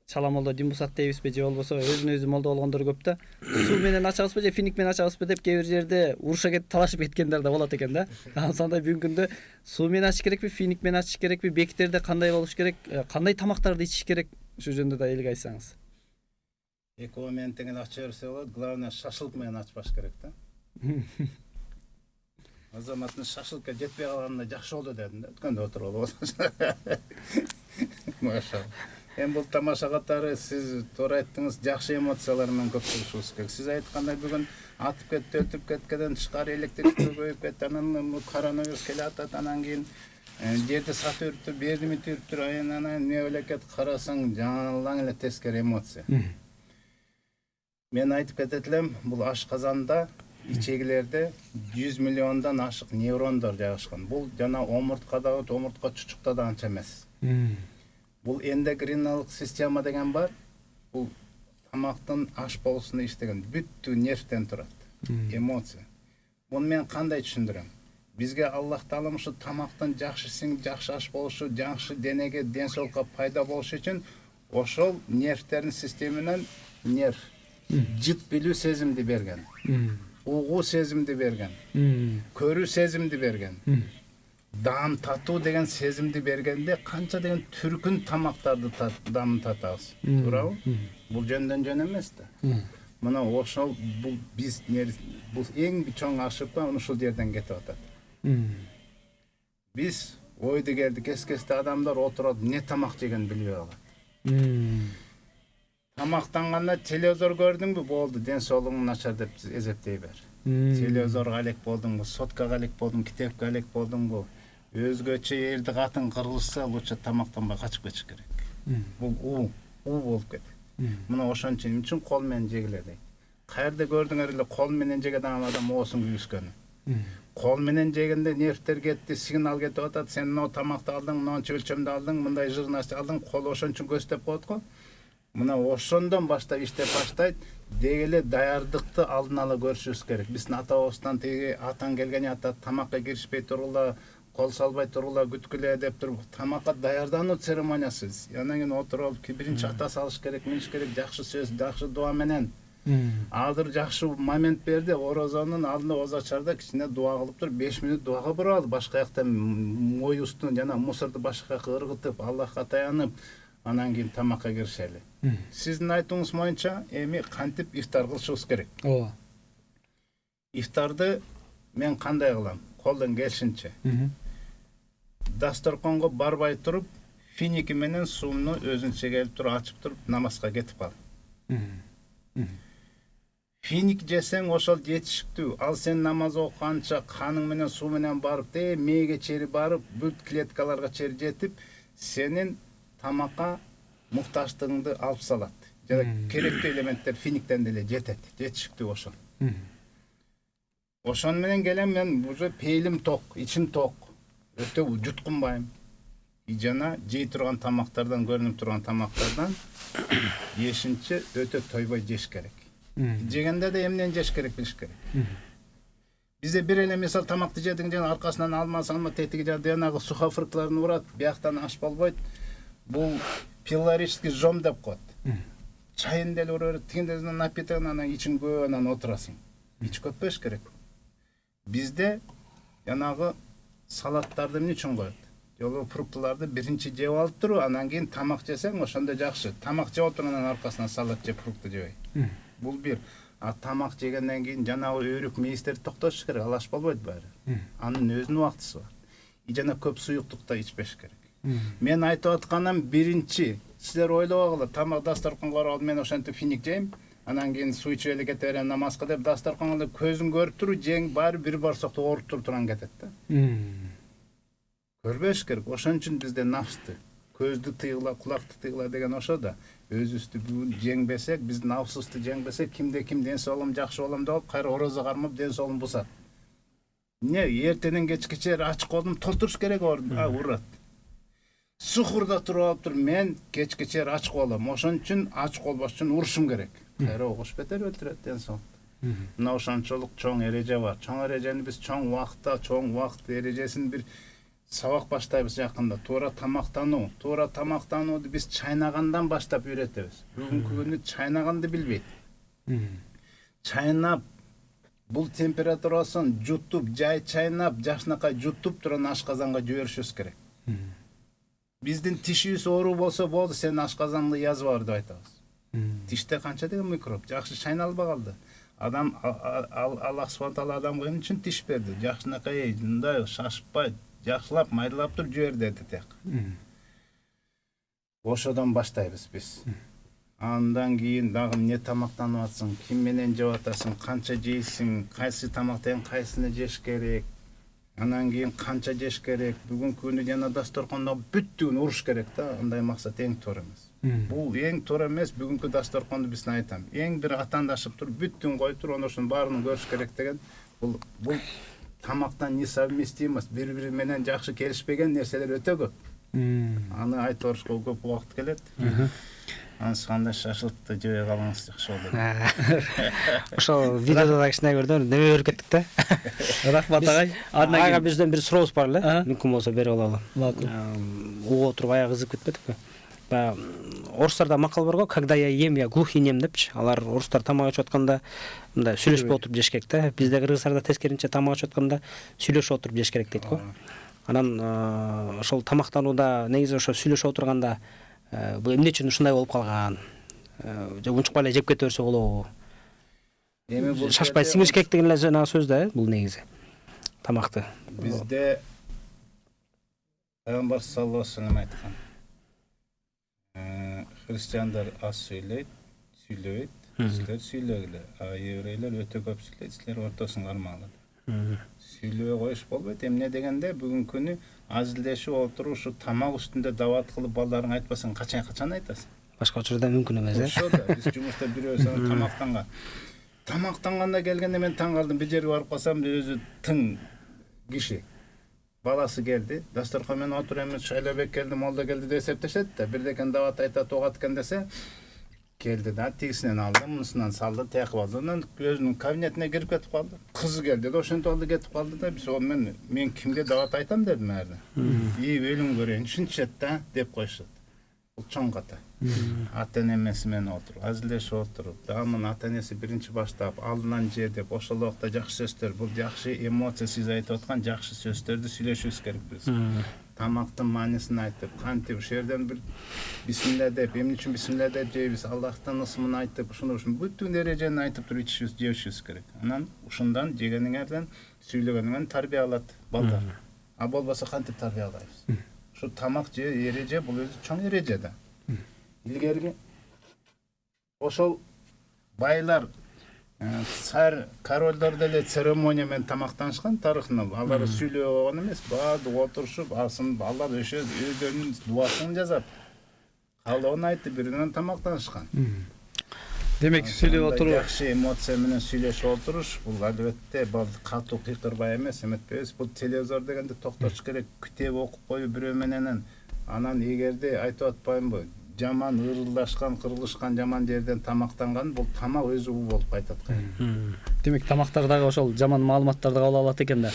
чала молдо димбусат дейбизби же болбосо өзүнө өзү молдо болгондор көп да. Суу менен ачабызбы же финик менен ачабызбы деп кээ бир жерде уруша кетип талашып кеткендер да болот экен да. Ошондой бүгүнкү күндө суу менен ачыш керекпи, финик менен ачыш керекпи, бекиттерде кандай болуш керек, кандай тамактарды ичиш керек, ушул жөнүндө да элге айтсаңыз. Экөө менен тең ача берсе болот, главное шашлык менен ачпаш керек да. Азаматтын шашлыкка жетпей калганына жакшы болду дедим да. Өткөндө отуруп алып. Машалла. Эми бул тамаша катары сиз туура айттыңыз, жакшы эмоциялар менен көп болушубуз керек. Сиз айткандай бүгүн атып кетти, өтүп кеткенден тышкары электричество көбөйүп кетти, анан коронавирус келе атат, анан кийин жерди сатып үрүптүр, берди митириптир, анан эмне элекет карасаң жаңылаң эле тескери эмоция. Мен айтып кетет элем, бул ашказанда ичегилерде 100 миллиондон ашык нейрондор жайгашкан. Бул жана омурткада, омуртка чучукта да анча эмес. Бул эндокриналык система деген бар. Бул тамактын аш болусуна иштеген бүттү нервден турат. Эмоция. Муну мен кандай түшүндүрөм? Бизге Аллах Таала ушу тамактын жакшы сиң, жакшы аш болушу, жакшы денеге, ден соолукка пайда болушу үчүн ошол нервдердин системанан нерв жыт билүү сезимди берген. Угуу сезимди берген. Көрүү сезимди берген. Даам татуу деген сезимди бергенде канча деген түркүн тамактарды даамын татабыз. Туурабы? Бул жөндөн жөн эмес да. Мына ошол бул биз бул эң чоң ошибка ушул жерден кетип атат. Биз ойду келдик, эскесте адамдар отурат, не тамак жеген билбей калат. Тамактанганда телевизор көрдүңбү, болду, ден соолугуң начар деп эзептей бер. Телевизорго алек болдуңбу, соткага алек болдуң, китепке алек болдуңбу, өзгөчө элди катын кыргызса, лучше тамактанбай качып кетиш керек. Бул уу болуп кетет. Мына ошон үчүн кол менен жегиле дейт. Каерде көрдүңөр эле кол менен жеген адам оосун күйүскөнү. Кол менен жегенде нервтер кетти, сигнал кетип атат, сен мына тамакты алдың, мынча өлчөмдө алдың, мындай жыр нерсе алдың, кол ошон үчүн көздөп коет го. Мына ошондон баштап иштеп баштайт, дегеле даярдыкты алдын ала көрүшүбүз керек. Биздин ата-бабыбыздан теги атаң келгени атат, тамакка киришпей турула, кол салбай турула, күткүлө деп туруп, тамакка даярдануу церемониясы. Анан кийин отуруп, биринчи ата салыш керек, миниш керек, жакшы сөз, жакшы дуа менен. Азыр жакшы момент берди, орозонун алдында озачарда кичине дуа кылып туруп, 5 мүнөт дуага буралы, башка жактан моюстун жана мусорду башка жакка ыргытып, Аллахка таянып, анан кийин тамакка киришели. Сиздин айтууңуз боюнча эми кантип ифтар кылышыбыз керек? Ооба. Ифтарды мен кандай кылам? Колдон келишинче. Дасторконго барбай туруп, финики менен сууну өзүнчө келип туруп, ачып туруп, намазга кетип кал. Финик жесең ошол жетишиктүү. Ал сен намаз окуганча каның менен суу менен барып, мээге чейин барып, бүт клеткаларга чейин жетип, сенин тамакка муктаждыгыңды алып салат. Жана керектүү элементтер финиктен деле жетет. Жетишиктүү ошол. Ошон менен келем мен уже пейлим ток, ичим ток. Өтө жуткунбайм. Жана жей турган тамактардан, көрүнүп турган тамактардан ешинче өтө тойбой жеш керек. Жегенде де эмнен жеш керек билиш керек. Бизде бир эле мисал тамакты жедиң жана аркасынан алма тетиги жанагы сухофруктlarını урат, бияктан аш болбойт. Бул пилорический жом деп коет. Чайын деле ура, тигинден напиток, анан ичин көп, анан отурасың. Ич көппөш керек. Бизде жанагы салаттарды эмне үчүн коет? Жолу фруктыларды биринчи жеп алып туруп, анан кийин тамак жесең ошондо жакшы. Тамак жеп отургандан аркасынан салат жеп фрукты жебей. Бул бир. А тамак жегенден кийин жанагы өйрүк мейиздерди токтотуш керек, алаш болбойт баары. Анын өзүнүн убактысы бар. Жана көп суюктук да ичпеш керек. Мен айтып атканым биринчи, силер ойлобогула, тамак дасторконго алып мен ошентип финик жейм, анан кийин суу ичип эле кете берем намазга деп дасторконго көзүң көрүп туруп, жең баары бир барсакта ооруп турган кетет да. Көрбөш керек. Ошон үчүн бизде нафсты, көздү тыйгыла, кулакты тыйгыла деген ошо да. Өзүбүздү жеңбесек, биздин нафсыбызды жеңбесек, кимде ким ден соолугум жакшы болом деп, кайра орозо кармап ден соолугун бузат. Не, эртенен кечке чейин ач колдум толтуруш керек урат. Сухурда туруп алып мен кечке чейин ач колом. Ошон үчүн ач колбош үчүн урушум керек. Кайра огуш бетер өлтүрөт ден соолукту. Мына ошончолук чоң эреже бар. Чоң эрежени биз чоң убакытта, чоң убакыт эрежесин бир сабак баштайбыз жакында. Туура тамактанууду биз чайнагандан баштап үйрөтөбүз. Бүгүнкү күнү чайнаганды билбейт. Чайнап бул температурасын жутуп, жай чайнап, жакшынакай жутуп турган ашказанга жиберишибиз керек. Биздин тишибиз оору болсо болду, сен ашказанды язып бар деп айтабыз. Тиште канча деген микроб, жакшы чайналбай калды. Адам Аллах субхана таала адамга эмне үчүн тиш берди? Жакшынакай мындай шашпай, жакшылап, майдалап туруп жибер деди тек. Ошодон баштайбыз биз. Андан кийин дагы эмне тамактанып атсың, ким менен жеп атасың, канча жейсиң, кайсы тамактан кайсыны жеш керек. Анан кийин канча жеш керек. Бүгүнкү күнү жана дасторкондо бүттүгүн уруш керек да, андай максат эң туура эмес. Бул эң туура эмес, бүгүнкү дасторконду биз айтам. Эң бир атаандашып туруп, бүттүгүн коюп туруп, ошонун баарын көрүш керек деген. Бул тамактан несовместимость, бири-бири менен жакшы келишпеген нерселер өтө көп. Аны айтып беришке көп убакыт келет. Анысы кандай шашылтты жебей калыңыз жакшы болду. Ошол видеодо да кичине көрдүм, неме берип кеттик да. Рахмат агай. Ага бизден бир сурообуз бар эле, мүмкүн болсо берип алалы. Макул. Угуп отуруп аяк ызып кетпедикпи? Баягы орустарда макал бар го, когда я ем, я глух и нем депчи. Алар орустар тамак ичип атканда мындай сүйлөшпөй отуруп жеш керек да. Бизде кыргыздарда тескеринче тамак ичип атканда сүйлөшүп отуруп жеш керек дейт го. Анан ошол тамактанууда негизи ошо сүйлөшүп отурганда бул эмне үчүн ушундай болуп калган? Же унчукпай эле жеп кете берсе болобу? Эми бул Шашпай сиңириш керек деген эле жанагы сөз да, бул негизи. Тамакты. Бизде Пайгамбар саллаллаху алейхи ва саллям айткан. Христиандар аз сүйлөйт, силер сүйлөгүлө. А еврейлер өтө көп сүйлөйт, силер ортосун кармагыла. Сүйлөбөй коюш болбойт. Эмне дегенде бүгүнкү күнү азилдешип отуруп, ушу тамак үстүндө дабат кылып балдарыңа айтпасаң качан айтасың? Башка учурда мүмкүн эмес, Ошо да биз жумушта бирөөсү тамактанганда келгенде мен таң калдым. Бир жерге барып калсам, өзү тың киши. Баласы келди, дасторкон менен отуруп эми шайлабек келди, молда келди деп эсептешет да. Бирдекен дават айтат, огат экен десе, келди да, тигисинен алды, мунусунан салды, тегип алды. Анан өзүнүн кабинетине кирип кетип калды. Кызы келди да, ошентип алды, кетип калды да. Биз мен кимге дават айтам дедим эрде. Өлүм көрөйүн, ушунчет да деп коюшат. Бул чоң ката. Ата энеси менен отуруп, азилдешип отуруп, дагы ата энеси биринчи баштап, алдынан же деп, ошол убакта жакшы сөздөр, бул жакшы эмоция, сиз айтып аткан жакшы сөздөрдү сүйлөшүбүз керек биз. Тамактын маанисин айтып, кантип ушул жерден бир бисмилля деп, эмне үчүн бисмилля деп жейбиз, Аллахтын ысымын айтып, ушуну бүттүн эрежени айтып туруп ичишибиз, жешибиз керек. Анан ушундан жегениңерден, сүйлөгөнүңөн тарбия алат балдар. А болбосо кантип тарбия алабыз? Şu tamak ereje bul özü çoğun ereje da. İlgergi oşol baylar sar karollar dele seremoniya men tamaktanışkan tarıхына алар сүйлөп болгон эмес, баарды отурушуп, асын балдар өшө өздөрүнүн дуасын жазат. Калыбын айтып, биринен тамактанышкан. Демек сүйлөп отуруп, жакшы эмоция менен сүйлөшүп отуруш, бул албетте катуу кыйкырбай эмес, эметпейбиз. Бул телевизор дегенде токтош керек, китеп окуп коюп бирөө менен. Анан эгерде айтып атпаймынбы, жаман ырылдашкан, кырылышкан жаман жерден тамактанган, бул тамак өзү болуп кайтат. демек тамактардагы ошол жаман маалыматтарды кабыл алат экен да.